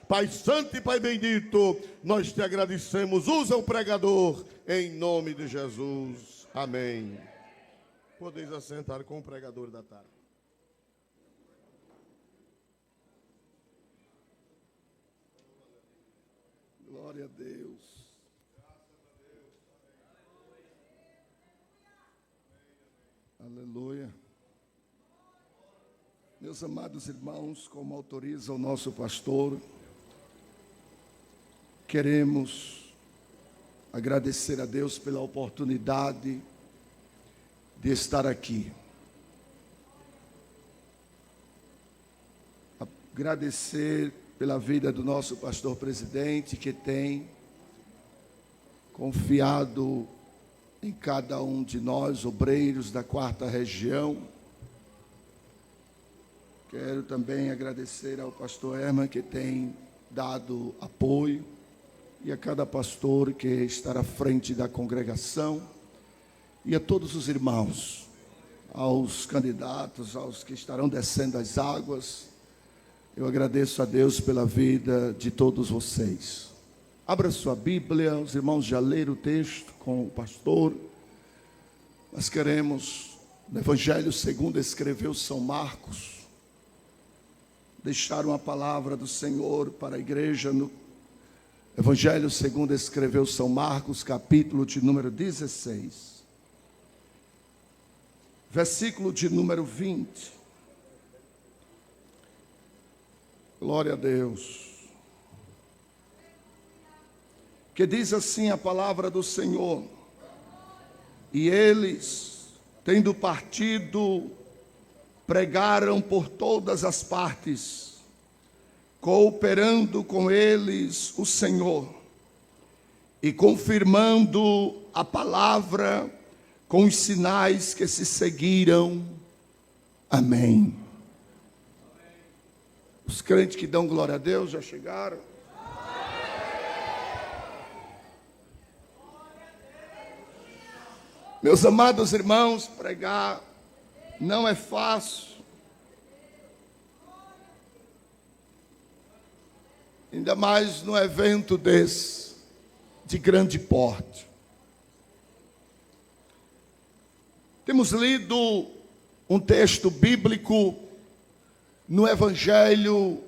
Pai santo e Pai bendito, nós te agradecemos. Usa o pregador em nome de Jesus. Amém. Podeis assentar com o pregador da tarde. Glória a Deus. Aleluia. Meus amados irmãos, como autoriza o nosso pastor, queremos agradecer a Deus pela oportunidade de estar aqui. Agradecer pela vida do nosso pastor presidente, que tem confiado em cada um de nós, obreiros da 4ª região. Quero também agradecer ao pastor Herman, que tem dado apoio, e a cada pastor que está à frente da congregação, e a todos os irmãos, aos candidatos, aos que estarão descendo as águas. Eu agradeço a Deus pela vida de todos vocês. Abra sua Bíblia, os irmãos já leram o texto com o pastor. Nós queremos, no Evangelho segundo escreveu São Marcos, deixar uma palavra do Senhor para a igreja no Evangelho segundo escreveu São Marcos, capítulo de número 16, versículo de número 20. Glória a Deus. Que diz assim a palavra do Senhor: e eles, tendo partido, pregaram por todas as partes, cooperando com eles o Senhor, e confirmando a palavra com os sinais que se seguiram. Amém. Os crentes que dão glória a Deus já chegaram? Meus amados irmãos, pregar não é fácil. Ainda mais num evento desse, de grande porte. Temos lido um texto bíblico no Evangelho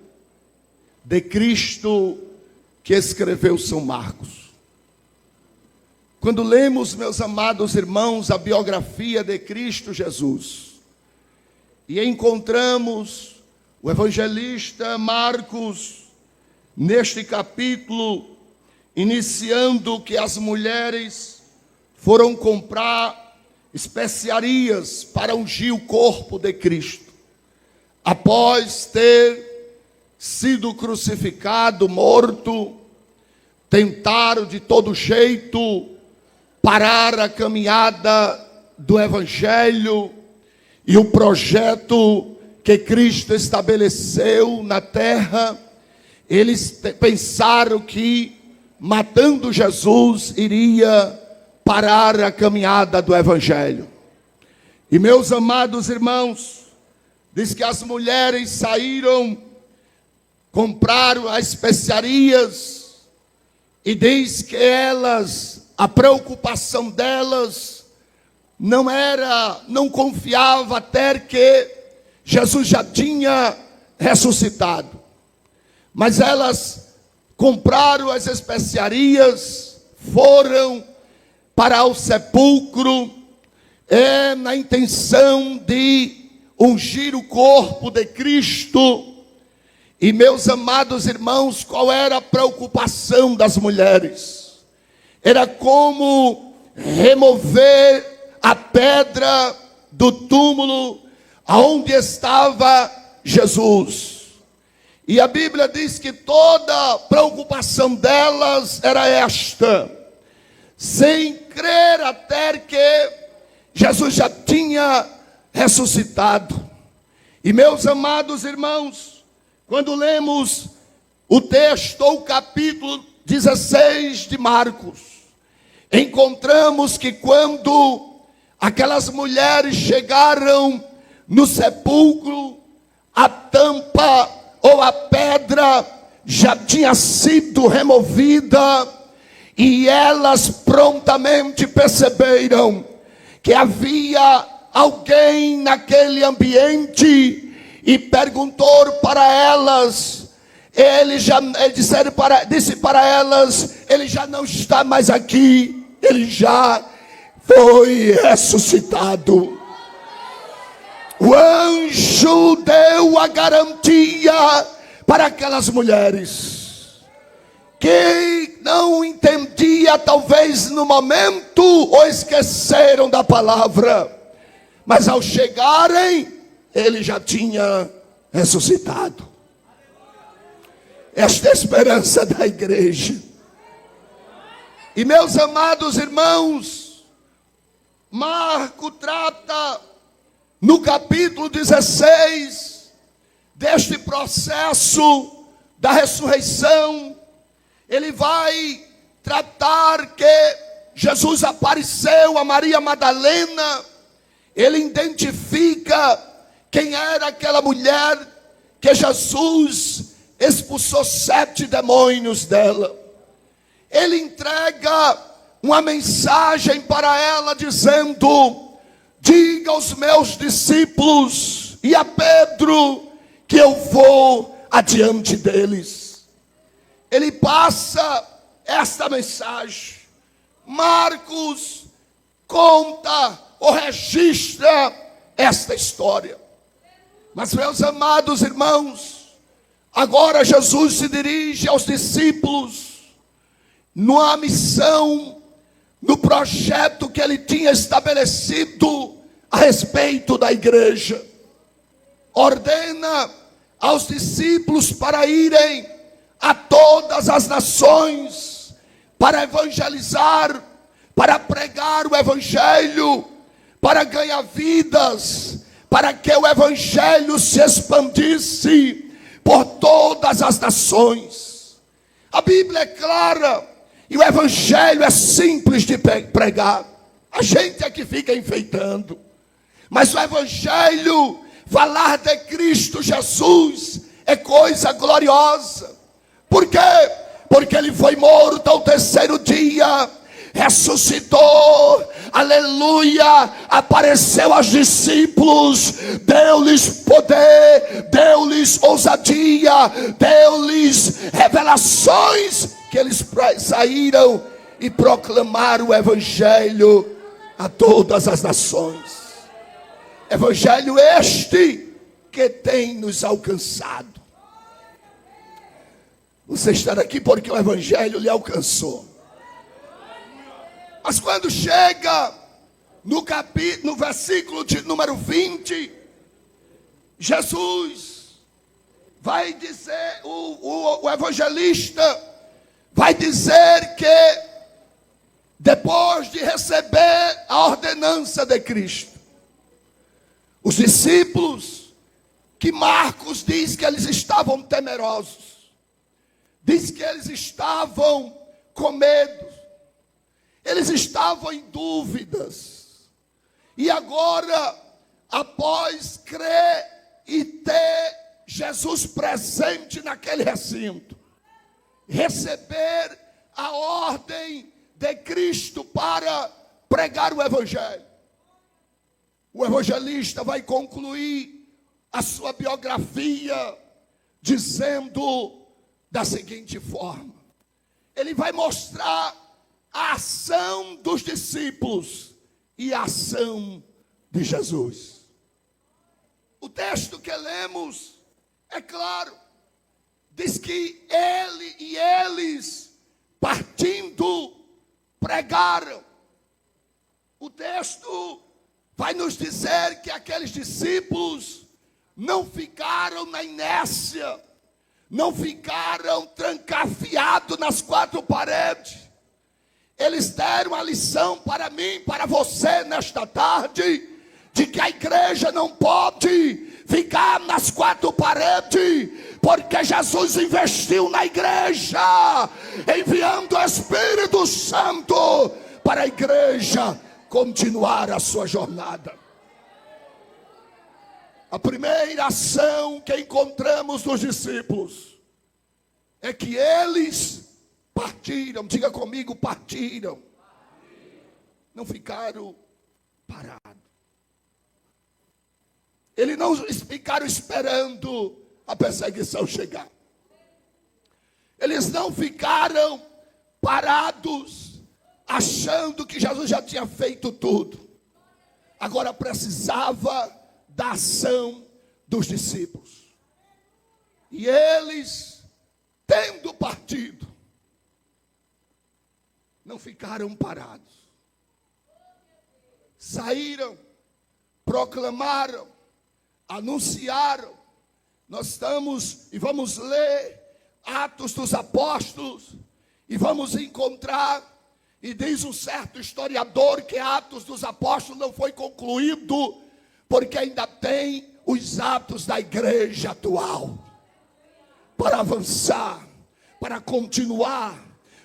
de Cristo que escreveu São Marcos. Quando lemos, meus amados irmãos, a biografia de Cristo Jesus, e encontramos o evangelista Marcos, neste capítulo, iniciando que as mulheres foram comprar especiarias para ungir o corpo de Cristo. Após ter sido crucificado, morto, tentaram de todo jeito parar a caminhada do Evangelho e o projeto que Cristo estabeleceu na terra. Eles pensaram que matando Jesus iria parar a caminhada do Evangelho. E meus amados irmãos, diz que as mulheres saíram, compraram as especiarias, e diz que elas, a preocupação delas não confiava até que Jesus já tinha ressuscitado. Mas elas compraram as especiarias, foram para o sepulcro, na intenção de ungir o corpo de Cristo. E meus amados irmãos, qual era a preocupação das mulheres? Era como remover a pedra do túmulo aonde estava Jesus. E a Bíblia diz que toda a preocupação delas era esta: sem crer até que Jesus já tinha ressuscitado. E meus amados irmãos, quando lemos o texto ou o capítulo 16 de Marcos, encontramos que quando aquelas mulheres chegaram no sepulcro, a tampa ou a pedra já tinha sido removida, e elas prontamente perceberam que havia alguém naquele ambiente, e perguntou para elas. Disse para elas: ele já não está mais aqui, ele já foi ressuscitado. O anjo deu a garantia para aquelas mulheres que não entendia talvez no momento, ou esqueceram da palavra, mas ao chegarem, ele já tinha ressuscitado. Esta é a esperança da igreja. E meus amados irmãos, Marcos trata no capítulo 16 deste processo da ressurreição. Ele vai tratar que Jesus apareceu a Maria Madalena. Ele identifica quem era aquela mulher que Jesus expulsou 7 demônios dela. Ele entrega uma mensagem para ela dizendo: diga aos meus discípulos e a Pedro que eu vou adiante deles. Ele passa esta mensagem. Marcos conta ou registra esta história. Mas, meus amados irmãos, agora Jesus se dirige aos discípulos numa missão, no projeto que ele tinha estabelecido a respeito da igreja. Ordena aos discípulos para irem a todas as nações, para evangelizar, para pregar o evangelho, para ganhar vidas, para que o evangelho se expandisse por todas as nações. A Bíblia é clara e o evangelho é simples de pregar. A gente é que fica enfeitando, mas o evangelho, falar de Cristo Jesus, é coisa gloriosa. Por quê? Porque ele foi morto ao 3º dia, ressuscitou, aleluia, apareceu aos discípulos, deu-lhes poder, deu-lhes ousadia, deu-lhes revelações, que eles saíram e proclamaram o evangelho a todas as nações. Evangelho este que tem nos alcançado. Você está aqui porque o evangelho lhe alcançou. Mas quando chega no versículo de número 20, Jesus vai dizer, o evangelista vai dizer que depois de receber a ordenança de Cristo, os discípulos, que Marcos diz que eles estavam temerosos, diz que eles estavam com medo, eles estavam em dúvidas. E agora, após crer e ter Jesus presente naquele recinto, receber a ordem de Cristo para pregar o evangelho, o evangelista vai concluir a sua biografia dizendo da seguinte forma: ele vai mostrar a ação dos discípulos e a ação de Jesus. O texto que lemos é claro, diz que ele e eles, partindo, pregaram. O texto vai nos dizer que aqueles discípulos não ficaram na inércia, não ficaram trancafiados nas 4 paredes. Eles deram a lição para mim, para você nesta tarde, de que a igreja não pode ficar nas 4 paredes, porque Jesus investiu na igreja, enviando o Espírito Santo para a igreja continuar a sua jornada. A primeira ação que encontramos nos discípulos é que eles partiram. Diga comigo, partiram. Não ficaram parados. Eles não ficaram esperando a perseguição chegar. Eles não ficaram parados, achando que Jesus já tinha feito tudo. Agora precisava da ação dos discípulos. E eles, tendo partido, não ficaram parados. Saíram, proclamaram, anunciaram. Nós estamos e vamos ler Atos dos Apóstolos e vamos encontrar, e diz um certo historiador que Atos dos Apóstolos não foi concluído, porque ainda tem os atos da igreja atual, para avançar, para continuar,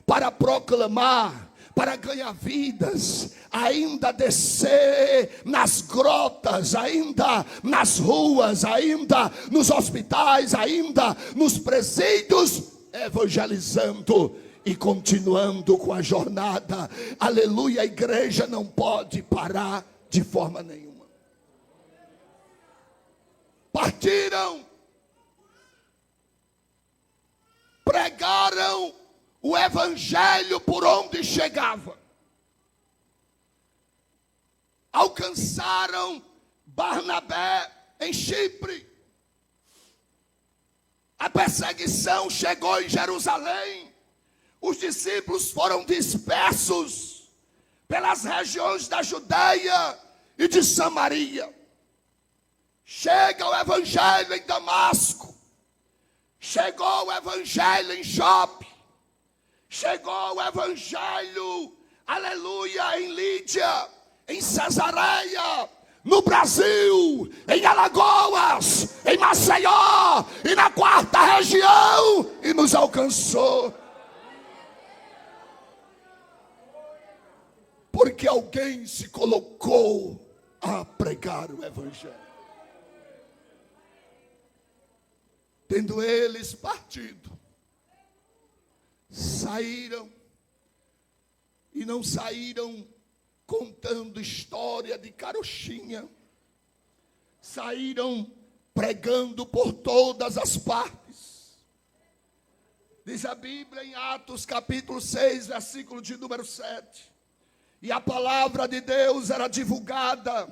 para proclamar, para ganhar vidas, ainda descer nas grotas, ainda nas ruas, ainda nos hospitais, ainda nos presídios, evangelizando e continuando com a jornada. Aleluia, a igreja não pode parar de forma nenhuma. Partiram, pregaram o evangelho por onde chegava. Alcançaram Barnabé em Chipre. A perseguição chegou em Jerusalém. Os discípulos foram dispersos pelas regiões da Judeia e de Samaria. Chega o evangelho em Damasco. Chegou o evangelho em Jope. Chegou o evangelho, aleluia, em Lídia, em Cesareia, no Brasil, em Alagoas, em Maceió e na quarta região, e nos alcançou. Porque alguém se colocou a pregar o evangelho. Tendo eles partido, saíram, e não saíram contando história de carochinha, saíram pregando por todas as partes. Diz a Bíblia em Atos capítulo 6, versículo de número 7, e a palavra de Deus era divulgada,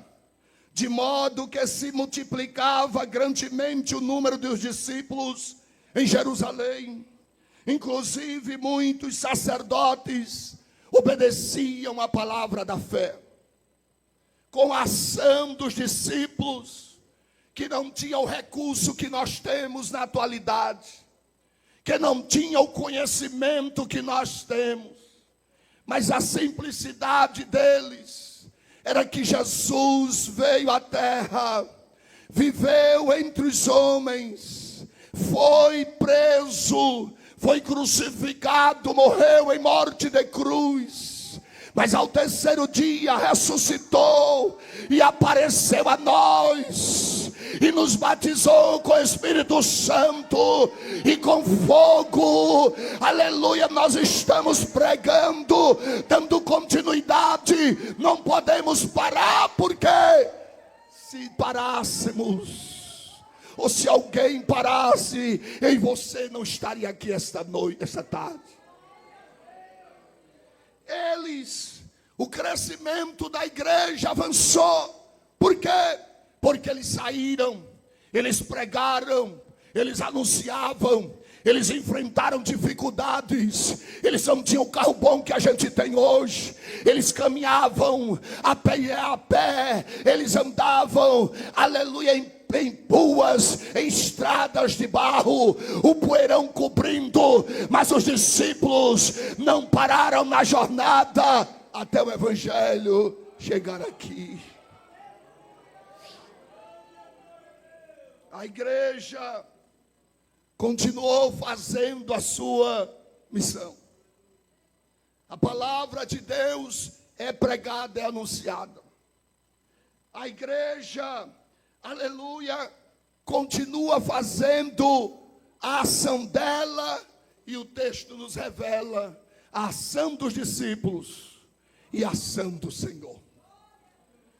de modo que se multiplicava grandemente o número dos discípulos em Jerusalém. Inclusive muitos sacerdotes obedeciam a palavra da fé. Com a ação dos discípulos, que não tinham o recurso que nós temos na atualidade, que não tinham o conhecimento que nós temos, mas a simplicidade deles era que Jesus veio à terra, viveu entre os homens, foi preso, foi crucificado, morreu em morte de cruz, mas ao terceiro dia ressuscitou e apareceu a nós e nos batizou com o Espírito Santo e com fogo. Aleluia, nós estamos pregando, dando continuidade, não podemos parar, porque se parássemos, ou se alguém parasse, eu e você não estaria aqui esta noite, esta tarde. O crescimento da igreja avançou. Por quê? Porque eles saíram, eles pregaram, eles anunciavam, eles enfrentaram dificuldades. Eles não tinham o carro bom que a gente tem hoje. Eles caminhavam a pé, eles andavam, aleluia, em ruas, em estradas de barro, o poeirão cobrindo, mas os discípulos não pararam na jornada até o evangelho chegar aqui. A igreja continuou fazendo a sua missão. A palavra de Deus é pregada, é anunciada. A igreja, aleluia, continua fazendo a ação dela E o texto nos revela a ação dos discípulos e a ação do Senhor.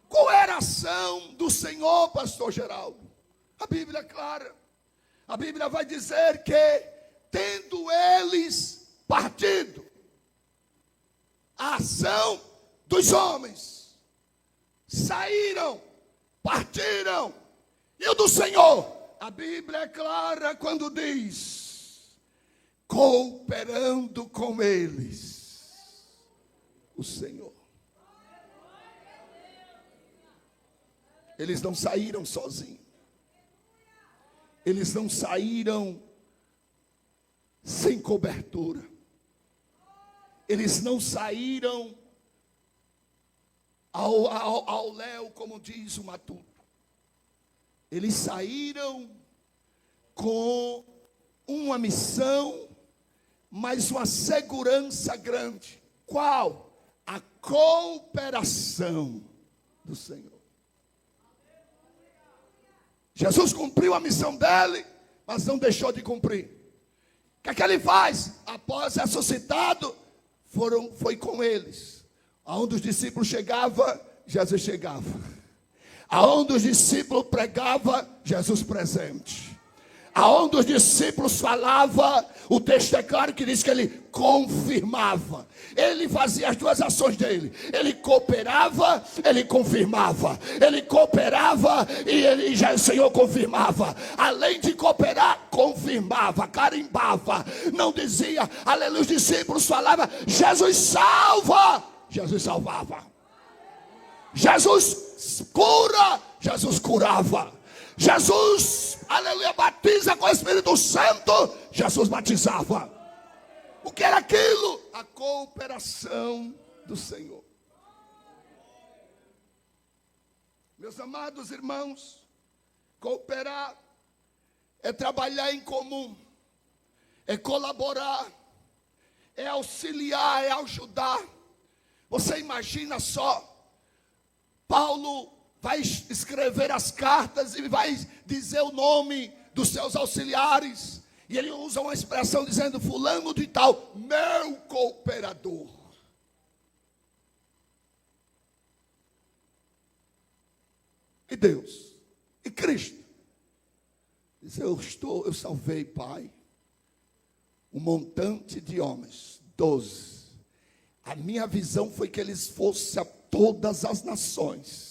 Qual era a ação do Senhor, pastor Geraldo? A Bíblia é clara. A Bíblia vai dizer que, tendo eles partido, a ação dos homens, saíram, partiram, e o do Senhor, a Bíblia é clara quando diz, cooperando com eles, o Senhor. Eles não saíram sozinhos. Eles não saíram sem cobertura. Eles não saíram ao léu, como diz o Matuto. Eles saíram com uma missão, mas uma segurança grande. Qual? A cooperação do Senhor. Jesus cumpriu a missão dele, mas não deixou de cumprir. O que ele faz? Após ressuscitado, foi com eles. Aonde os discípulos chegavam, Jesus chegava. Aonde os discípulos pregavam, Jesus presente. Aonde os discípulos falavam, o texto é claro que diz que ele confirmava. Ele fazia as duas ações dele. Ele cooperava, ele confirmava. Ele cooperava e já o Senhor confirmava. Além de cooperar, confirmava, carimbava. Não dizia, aleluia, os discípulos falavam, Jesus salva. Jesus salvava. Jesus cura, Jesus curava. Jesus, aleluia, batiza com o Espírito Santo, Jesus batizava. O que era aquilo? A cooperação do Senhor. Meus amados irmãos, cooperar é trabalhar em comum, é colaborar, é auxiliar, é ajudar. Você imagina só, Paulo vai escrever as cartas e vai dizer o nome dos seus auxiliares. E ele usa uma expressão dizendo, fulano de tal, meu cooperador. E Deus, e Cristo, diz, eu salvei, Pai, um montante de homens, 12. A minha visão foi que eles fossem a todas as nações.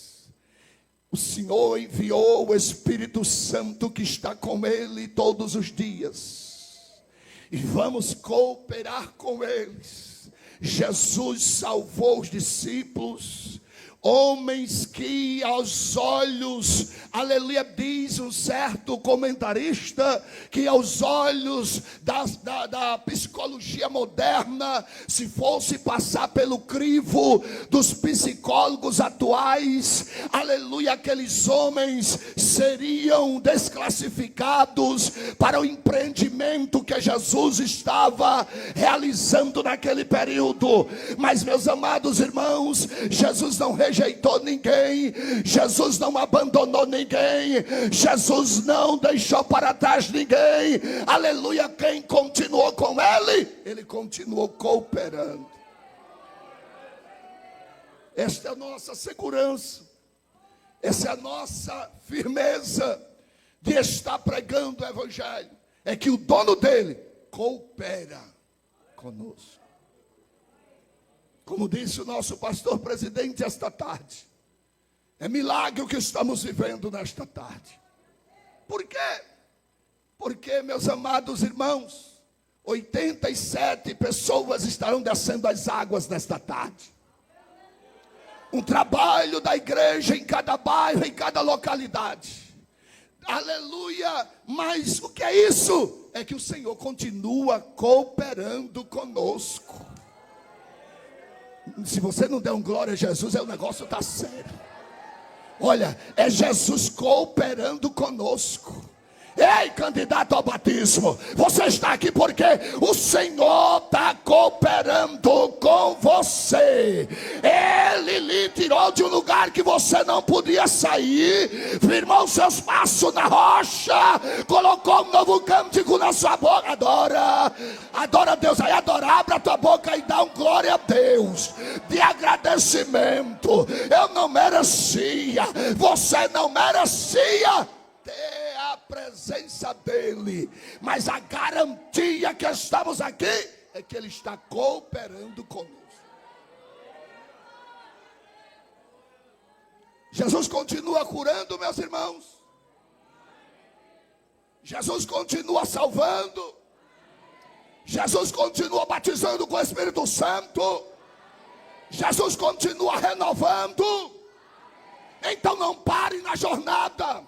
O Senhor enviou o Espírito Santo que está com ele todos os dias. E vamos cooperar com eles. Jesus salvou os discípulos. Homens que aos olhos, aleluia, diz um certo comentarista, que aos olhos da psicologia moderna, se fosse passar pelo crivo dos psicólogos atuais, aleluia, aqueles homens seriam desclassificados para o empreendimento que Jesus estava realizando naquele período. Mas, meus amados irmãos, Jesus não rejeitou ninguém, Jesus não abandonou ninguém, Jesus não deixou para trás ninguém, aleluia. Quem continuou com ele continuou cooperando. Esta é a nossa segurança, essa é a nossa firmeza de estar pregando o Evangelho, é que o dono dele coopera conosco. Como disse o nosso pastor presidente esta tarde, é milagre o que estamos vivendo nesta tarde. Por quê? Porque, meus amados irmãos, 87 pessoas estarão descendo as águas nesta tarde. Um trabalho da igreja em cada bairro, em cada localidade. Aleluia! Mas o que é isso? É que o Senhor continua cooperando conosco. Se você não der um glória a Jesus, o negócio está sério. Olha, é Jesus cooperando conosco. Ei, candidato ao batismo, você está aqui porque o Senhor está cooperando com você. Ele lhe tirou de um lugar que você não podia sair, firmou seus passos na rocha, colocou um novo cântico na sua boca. Adora, adora a Deus. Aí adora, abre a tua boca e dá um glória a Deus de agradecimento. Eu não merecia, você não merecia ter a presença dele, mas a garantia que estamos aqui é que ele está cooperando conosco. Jesus continua curando, meus irmãos. Jesus continua salvando. Jesus continua batizando com o Espírito Santo. Jesus continua renovando. Então não pare na jornada.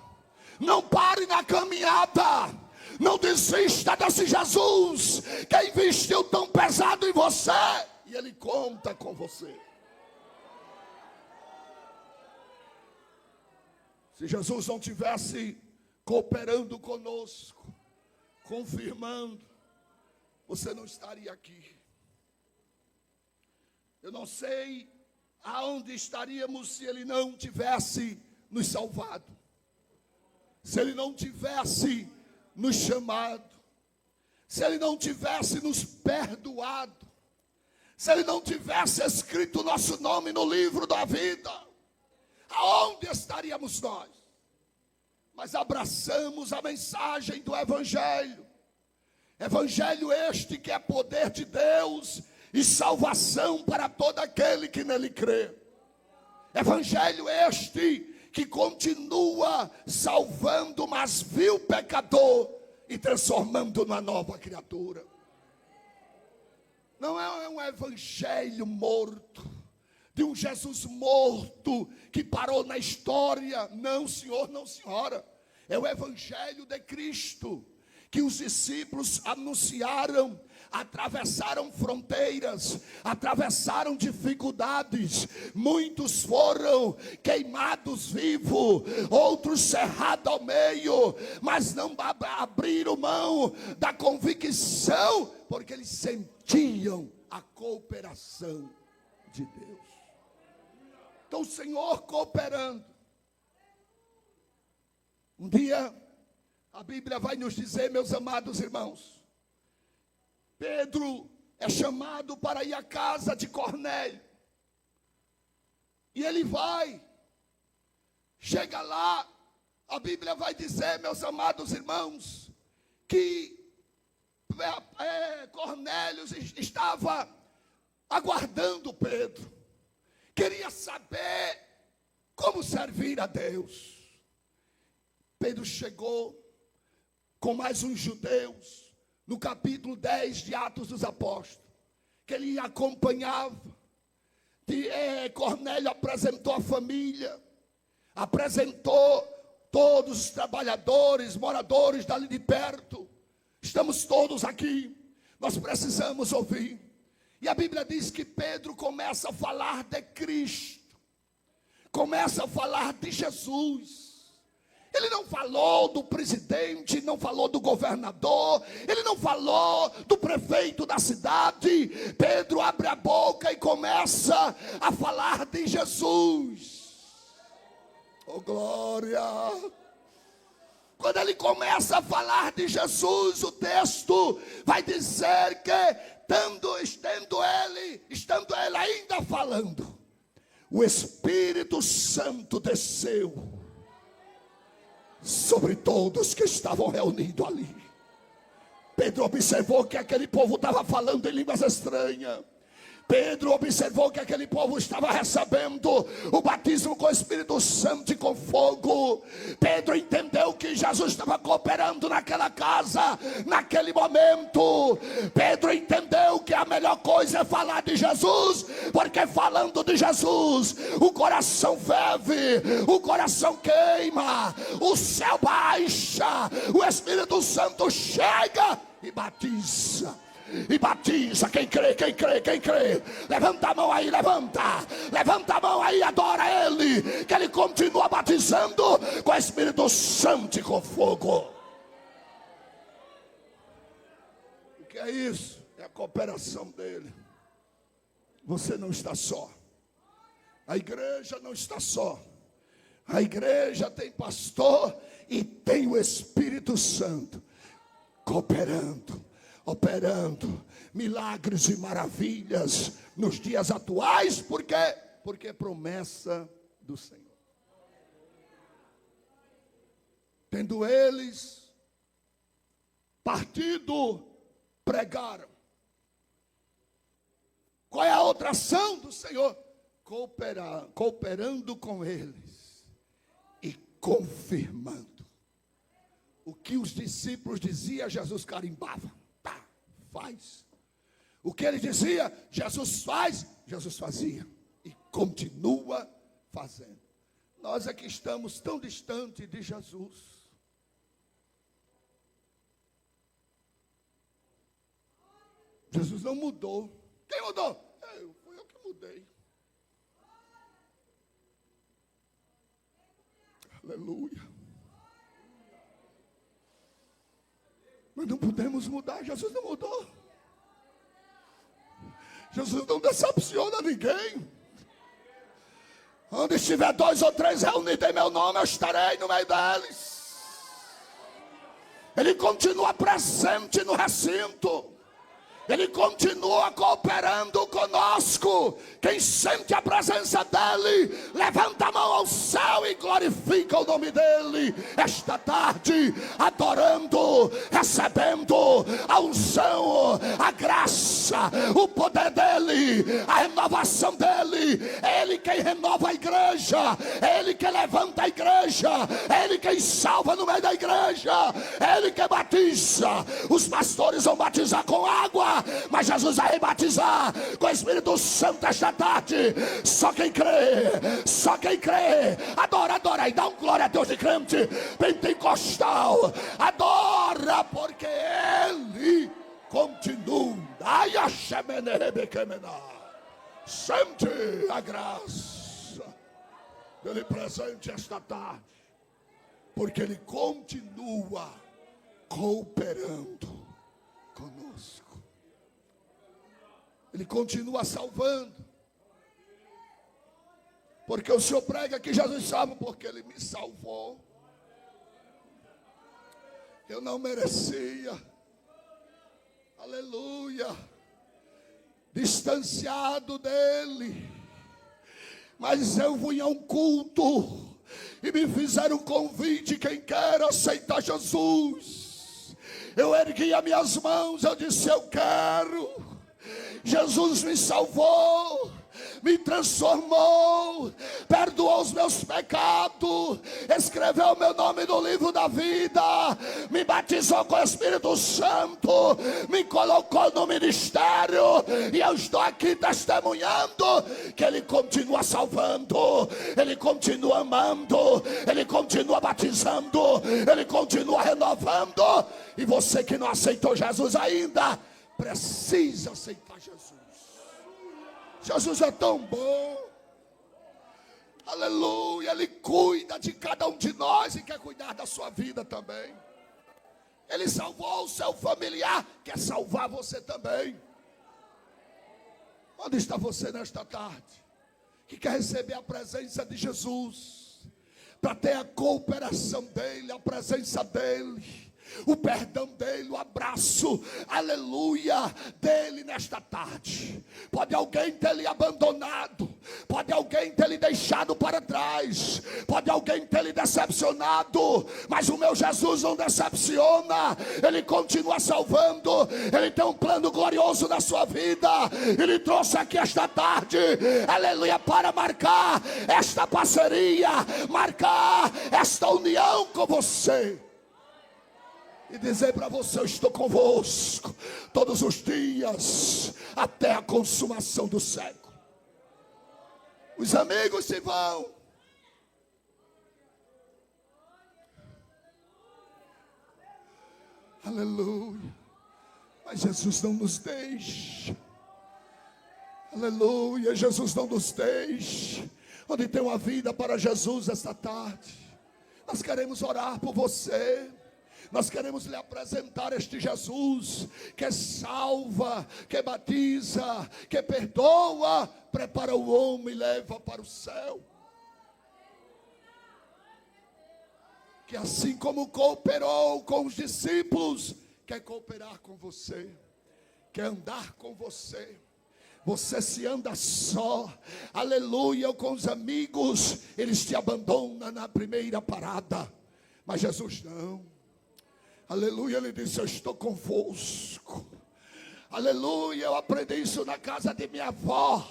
Não pare na caminhada. Não desista desse Jesus que investiu tão pesado em você. E ele conta com você. Se Jesus não tivesse cooperando conosco, confirmando, você não estaria aqui. Eu não sei aonde estaríamos se ele não tivesse nos salvado. Se ele não tivesse nos chamado, se ele não tivesse nos perdoado, se ele não tivesse escrito o nosso nome no livro da vida, aonde estaríamos nós? Mas abraçamos a mensagem do Evangelho. Evangelho este que é poder de Deus e salvação para todo aquele que nele crê. Evangelho este que continua salvando o mais vil pecador e transformando numa nova criatura. Não é um evangelho morto, de um Jesus morto que parou na história. Não, senhor, não, senhora. É o evangelho de Cristo que os discípulos anunciaram, atravessaram fronteiras, atravessaram dificuldades. Muitos foram queimados vivos, outros cerrados ao meio, mas não abriram mão da convicção, porque eles sentiam a cooperação de Deus. Então o Senhor cooperando. Um dia a Bíblia vai nos dizer, meus amados irmãos, Pedro é chamado para ir à casa de Cornélio. E ele vai. Chega lá, a Bíblia vai dizer, meus amados irmãos, que Cornélio estava aguardando Pedro. Queria saber como servir a Deus. Pedro chegou com mais uns judeus, no capítulo 10 de Atos dos Apóstolos, que ele acompanhava. Cornélio apresentou a família, apresentou todos os trabalhadores, moradores dali de perto. Estamos todos aqui, nós precisamos ouvir. E a Bíblia diz que Pedro começa a falar de Cristo, começa a falar de Jesus. Ele não falou do presidente, não falou do governador, ele não falou do prefeito da cidade. Pedro abre a boca e começa a falar de Jesus. Oh, glória! Quando ele começa a falar de Jesus, o texto vai dizer que, estando ele ainda falando, o Espírito Santo desceu sobre todos que estavam reunidos ali. Pedro observou que aquele povo estava falando em línguas estranhas. Pedro observou que aquele povo estava recebendo o batismo com o Espírito Santo e com fogo. Pedro entendeu que Jesus estava cooperando naquela casa, naquele momento. Pedro entendeu que a melhor coisa é falar de Jesus, porque falando de Jesus, o coração ferve, o coração queima, o céu baixa, o Espírito Santo chega e batiza. E batiza, quem crê, quem crê, quem crê. Levanta a mão aí, levanta a mão aí, adora Ele, que Ele continua batizando com o Espírito Santo e com fogo. é isso? É a cooperação dele. Você não está só. A igreja não está só. A igreja tem pastor e tem o Espírito Santo cooperando, operando milagres e maravilhas nos dias atuais. Por quê? Porque é promessa do Senhor. Tendo eles partido, pregaram. Qual é a outra ação do Senhor? Cooperando com eles e confirmando. O que os discípulos diziam, Jesus carimbava. Tá, faz. O que ele dizia, Jesus faz, Jesus fazia. E continua fazendo. Nós aqui estamos tão distantes de Jesus. Jesus não mudou. Quem mudou? Fui eu que mudei. Aleluia. Mas não podemos mudar. Jesus não mudou. Jesus não decepciona ninguém. Onde estiver 2 ou 3 reunidos em meu nome, eu estarei no meio deles. Ele continua presente no recinto. Ele continua cooperando conosco. Quem sente a presença dele, levanta a mão ao céu e glorifica o nome dele. Esta tarde, adorando, recebendo a unção, a graça, o poder dele, a renovação dele. É ele quem renova a igreja, é ele quem levanta a igreja, é ele quem salva no meio da igreja, é ele quem batiza. Os pastores vão batizar com água, mas Jesus vai batizar com o Espírito Santo esta tarde. Só quem crê, só quem crê. Adora, adora e dá um glória a Deus de crente pentecostal. Adora, porque ele continua. Ai, a sente a graça dele presente esta tarde, porque ele continua cooperando conosco. Ele continua salvando. Porque o Senhor prega que Jesus salva, porque ele me salvou. Eu não merecia. Aleluia. Distanciado dele. Mas eu fui a um culto e me fizeram um convite. Quem quer aceitar Jesus? Eu ergui as minhas mãos, eu disse: eu quero. Jesus me salvou, me transformou, perdoou os meus pecados, escreveu meu nome no livro da vida, me batizou com o Espírito Santo, me colocou no ministério, e eu estou aqui testemunhando que ele continua salvando, ele continua amando, ele continua batizando, ele continua renovando. E você que não aceitou Jesus ainda, precisa aceitar Jesus. Jesus é tão bom. Aleluia. Ele cuida de cada um de nós e quer cuidar da sua vida também. Ele salvou o seu familiar, quer salvar você também. Onde está você nesta tarde? Que quer receber a presença de Jesus, para ter a cooperação dele, a presença dele, o perdão dele, o abraço, aleluia, dele nesta tarde. Pode alguém ter lhe abandonado, pode alguém ter lhe deixado para trás, pode alguém ter lhe decepcionado, mas o meu Jesus não decepciona. Ele continua salvando, ele tem um plano glorioso na sua vida. Ele trouxe aqui esta tarde, aleluia, para marcar esta parceria, marcar esta união com você, e dizer para você: eu estou convosco todos os dias, até a consumação do século. Os amigos se vão, aleluia, mas Jesus não nos deixa. Aleluia, Jesus não nos deixa. Onde tem uma vida para Jesus esta tarde, nós queremos orar por você. Nós queremos lhe apresentar este Jesus que salva, que batiza, que perdoa, prepara o homem e leva para o céu. Que assim como cooperou com os discípulos, quer cooperar com você, quer andar com você. Você se anda só, aleluia, ou com os amigos, eles te abandonam na primeira parada. Mas Jesus não, aleluia, ele disse: eu estou convosco. Aleluia, eu aprendi isso na casa de minha avó.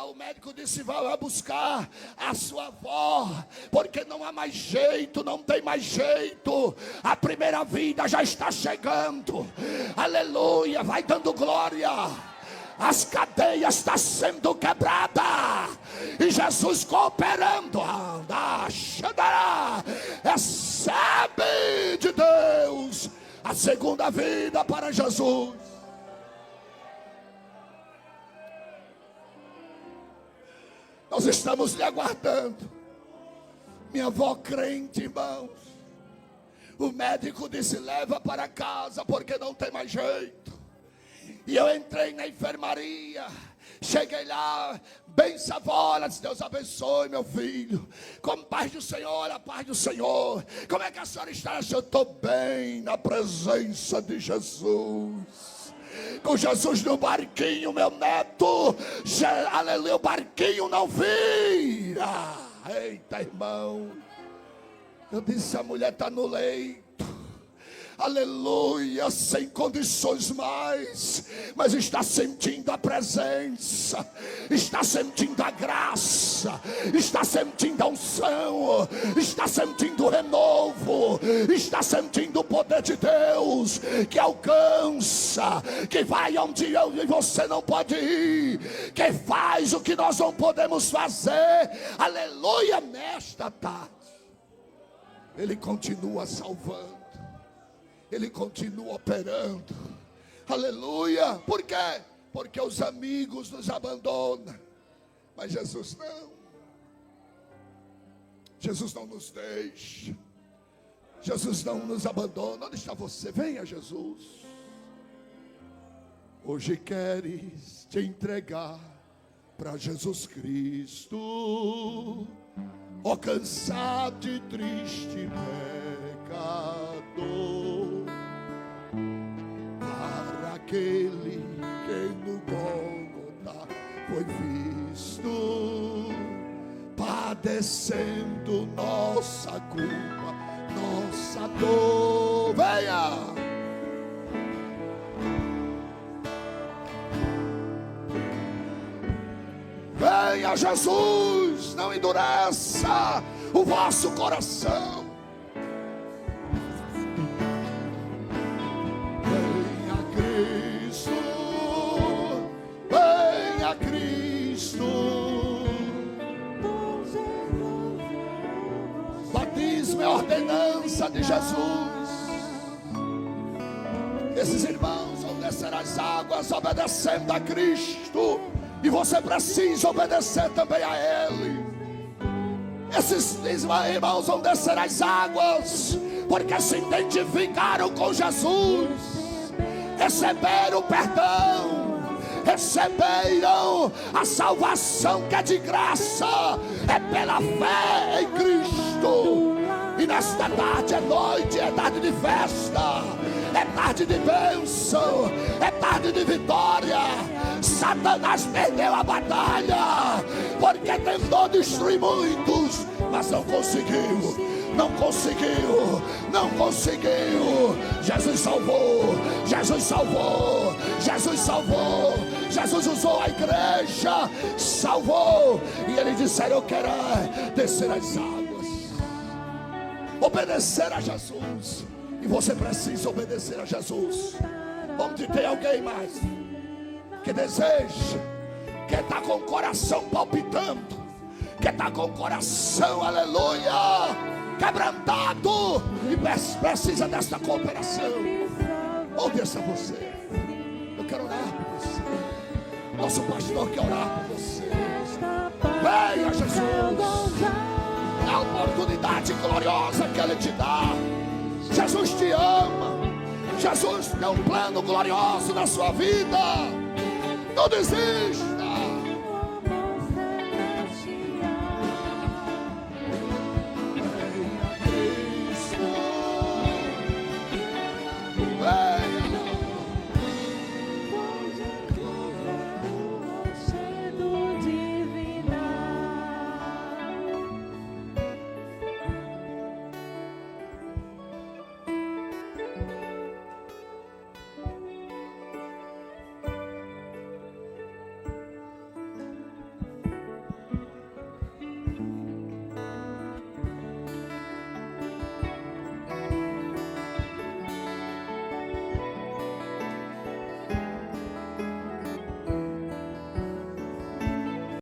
O médico disse: vai buscar a sua avó, porque não há mais jeito, não tem mais jeito. A primeira vida já está chegando. Aleluia, vai dando glória. As cadeias estão sendo quebradas. E Jesus cooperando. Recebe de Deus a segunda vida para Jesus. Nós estamos lhe aguardando. Minha avó crente, irmãos. O médico disse: leva para casa, porque não tem mais jeito. E eu entrei na enfermaria. Cheguei lá, bem savora, disse: Deus abençoe meu filho. Com paz do Senhor, a paz do Senhor. Como é que a senhora está? Eu estou bem na presença de Jesus. Com Jesus no barquinho, meu neto. Aleluia, o barquinho não vira. Eita, irmão. Eu disse: a mulher está no leito. Aleluia, sem condições mais, mas está sentindo a presença, está sentindo a graça, está sentindo a unção, está sentindo o renovo, está sentindo o poder de Deus, que alcança, que vai onde eu e você não pode ir, que faz o que nós não podemos fazer. Aleluia, nesta tarde, Ele continua salvando. Ele continua operando. Aleluia. Por quê? Porque os amigos nos abandonam, mas Jesus não. Jesus não nos deixa. Jesus não nos abandona. Onde está você? Venha, Jesus. Hoje queres te entregar para Jesus Cristo, ó cansado e triste pecador. Aquele que no Gólgota foi visto, padecendo nossa culpa, nossa dor. Venha! Venha, Jesus, não endureça o vosso coração. Batismo é a ordenança de Jesus. Esses irmãos vão descer as águas obedecendo a Cristo, e você precisa obedecer também a Ele. Esses irmãos vão descer as águas porque se identificaram com Jesus, receberam o perdão, receberam a salvação que é de graça, é pela fé em Cristo. E nesta tarde é noite, é tarde de festa, é tarde de bênção, é tarde de vitória. Satanás perdeu a batalha, porque tentou destruir muitos, mas não conseguiu. Não conseguiu, não conseguiu. Jesus salvou, Jesus salvou, Jesus salvou. Jesus usou a igreja, salvou. E ele disse: eu quero descer as águas, obedecer a Jesus. E você precisa obedecer a Jesus. Onde tem alguém mais que deseja, que está com o coração palpitando, que está com o coração, aleluia, quebrantado, e precisa desta cooperação. Onde está você? Eu quero orar por você. Nosso pastor quer orar por você. Venha, Jesus. É a oportunidade gloriosa que Ele te dá. Jesus te ama. Jesus tem um plano glorioso na sua vida. Não desiste.